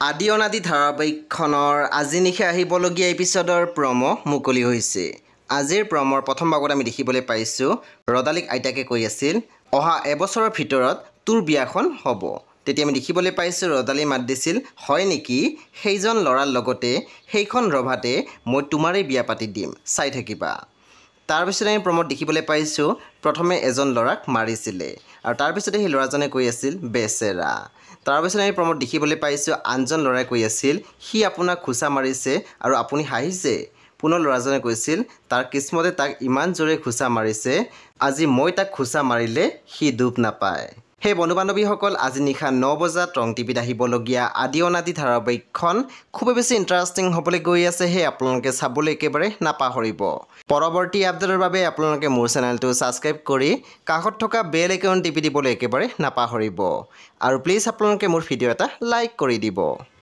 আদি অনাদি ধাৰাবাহিকখনৰ আজি নিশা আহিবলগীয়া এপিছডৰ প্ৰমো মুকলি হৈছে। আজিৰ প্ৰমৰ প্ৰথম ভাগত আমি দেখিবলৈ পাইছোঁ ৰদালিক আইতাকে কৈ আছিল অহা এবছৰৰ ভিতৰত তোৰ বিয়াখন হ'ব। তেতিয়া আমি দেখিবলৈ পাইছোঁ ৰদালি মাত দিছিল হয় নেকি, সেইজন ল'ৰাৰ লগতে সেইখন ৰভাতে মই তোমাৰেই বিয়া পাতি দিম, চাই থাকিবা। তাৰপিছতে আমি প্ৰমত দেখিবলৈ পাইছোঁ প্ৰথমে এজন ল'ৰাক মাৰিছিলে আৰু তাৰপিছতে সেই ল'ৰাজনে কৈ আছিল বেচেৰা। তাৰপিছত আমি প্ৰমত দেখিবলৈ পাইছোঁ আনজন ল'ৰাই কৈ আছিল সি আপোনাক খোচা মাৰিছে আৰু আপুনি হাঁহিছে। পুনৰ ল'ৰাজনে কৈছিল তাৰ কিস্মতে তাক ইমান জোৰে খোচা মাৰিছে, আজি মই তাক খোচা মাৰিলে সি দুখ নাপায়। সেই বন্ধু বান্ধৱীসকল আজি নিশা 9 বজাত ৰং টিভিত আহিবলগীয়া আদি অনাদি ধাৰাবাহিকখন খুবেই বেছি ইণ্টাৰেষ্টিং হ'বলৈ গৈ আছে। সেই আপোনালোকে চাবলৈ একেবাৰে নাপাহৰিব। পৰৱৰ্তী আপডেটৰ বাবে আপোনালোকে মোৰ চেনেলটো ছাবস্ক্ৰাইব কৰি কাষত থকা বেল আইকন টিপি দিবলৈ একেবাৰে নাপাহৰিব আৰু প্লিজ আপোনালোকে মোৰ ভিডিঅ' এটা লাইক কৰি দিব।